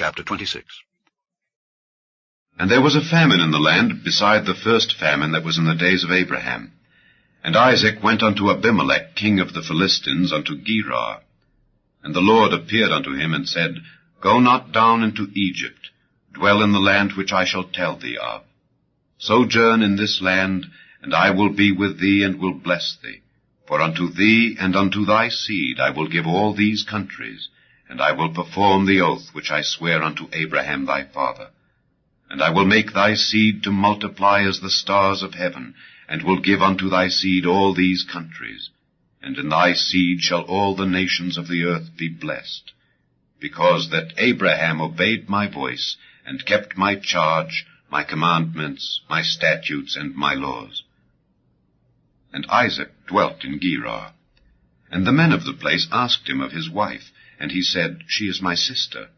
Chapter 26. And there was a famine in the land beside the first famine that was in the days of Abraham. And Isaac went unto Abimelech, king of the Philistines, unto Gerar. And the Lord appeared unto him, and said, Go not down into Egypt, dwell in the land which I shall tell thee of. Sojourn in this land, and I will be with thee, and will bless thee. For unto thee and unto thy seed I will give all these countries, and I will perform the oath which I swear unto Abraham thy father. And I will make thy seed to multiply as the stars of heaven, and will give unto thy seed all these countries. And in thy seed shall all the nations of the earth be blessed, because that Abraham obeyed my voice, and kept my charge, my commandments, my statutes, and my laws. And Isaac dwelt in Gerar. And the men of the place asked him of his wife, and he said, She is my sister.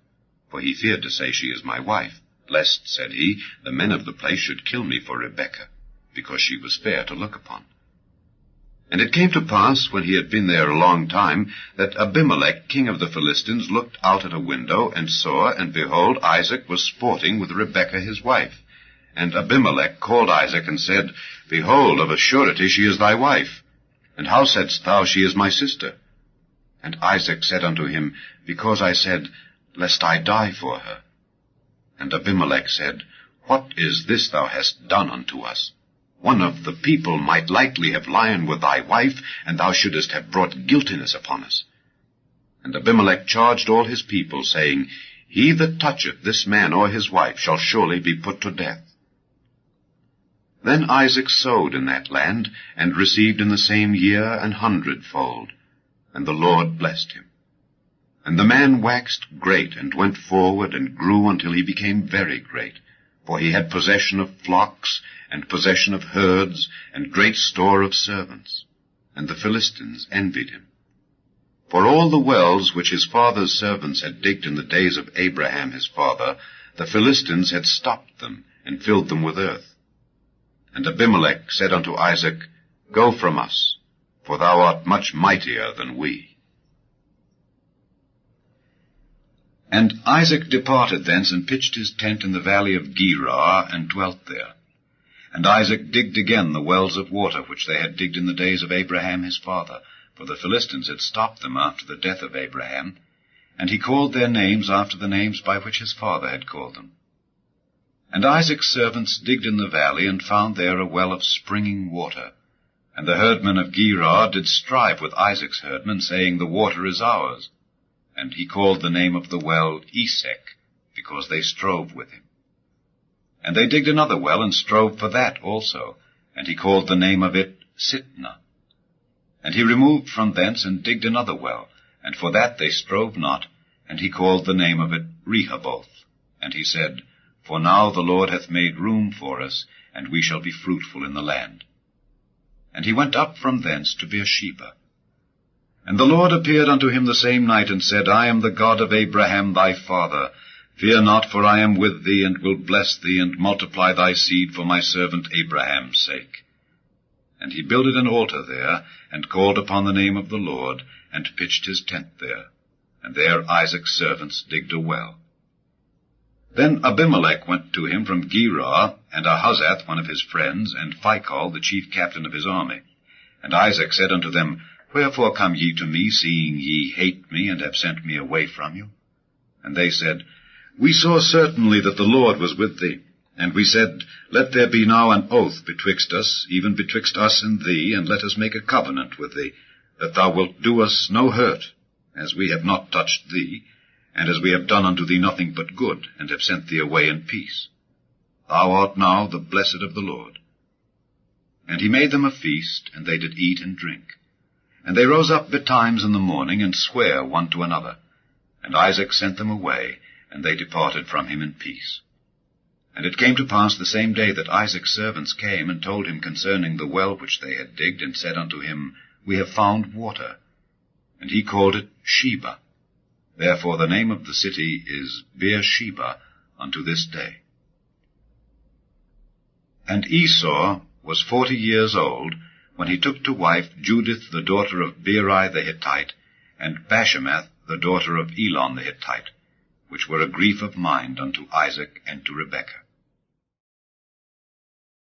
For he feared to say, She is my wife, lest, said he, the men of the place should kill me for Rebekah, because she was fair to look upon. And it came to pass, when he had been there a long time, that Abimelech, king of the Philistines, looked out at a window, and saw, and behold, Isaac was sporting with Rebekah his wife. And Abimelech called Isaac, and said, Behold, of a surety she is thy wife. And how saidst thou, She is my sister? And Isaac said unto him, Because I said, Lest I die for her. And Abimelech said, What is this thou hast done unto us? One of the people might lightly have lien with thy wife, and thou shouldest have brought guiltiness upon us. And Abimelech charged all his people, saying, He that toucheth this man or his wife shall surely be put to death. Then Isaac sowed in that land, and received in the same year 100-fold, and the Lord blessed him. And the man waxed great, and went forward, and grew until he became very great, for he had possession of flocks, and possession of herds, and great store of servants. And the Philistines envied him. For all the wells which his father's servants had digged in the days of Abraham his father, the Philistines had stopped them, and filled them with earth. And Abimelech said unto Isaac, Go from us, for thou art much mightier than we. And Isaac departed thence, and pitched his tent in the valley of Gerar, and dwelt there. And Isaac digged again the wells of water which they had digged in the days of Abraham his father, for the Philistines had stopped them after the death of Abraham, and he called their names after the names by which his father had called them. And Isaac's servants digged in the valley, and found there a well of springing water. And the herdmen of Gerar did strive with Isaac's herdmen, saying, The water is ours. And he called the name of the well Esek, because they strove with him. And they digged another well, and strove for that also, and he called the name of it Sitnah. And he removed from thence, and digged another well, and for that they strove not, and he called the name of it Rehoboth. And he said, For now the Lord hath made room for us, and we shall be fruitful in the land. And he went up from thence to Beersheba. And the Lord appeared unto him the same night, and said, I am the God of Abraham thy father. Fear not, for I am with thee, and will bless thee, and multiply thy seed for my servant Abraham's sake. And he builded an altar there, and called upon the name of the Lord, and pitched his tent there. And there Isaac's servants digged a well. Then Abimelech went to him from Gerar, and Ahuzzath one of his friends, and Phicol the chief captain of his army. And Isaac said unto them, Wherefore come ye to me, seeing ye hate me, and have sent me away from you? And they said, We saw certainly that the Lord was with thee. And we said, Let there be now an oath betwixt us, even betwixt us and thee, and let us make a covenant with thee, that thou wilt do us no hurt, as we have not touched thee, and as we have done unto thee nothing but good, and have sent thee away in peace. Thou art now the blessed of the Lord. And he made them a feast, and they did eat and drink. And they rose up betimes in the morning, and sware one to another. And Isaac sent them away, and they departed from him in peace. And it came to pass the same day that Isaac's servants came, and told him concerning the well which they had digged, and said unto him, We have found water. And he called it Sheba. Therefore the name of the city is Beersheba unto this day. And Esau was 40 years old, when he took to wife Judith the daughter of Beeri the Hittite, and Bashemath the daughter of Elon the Hittite, which were a grief of mind unto Isaac and to Rebekah.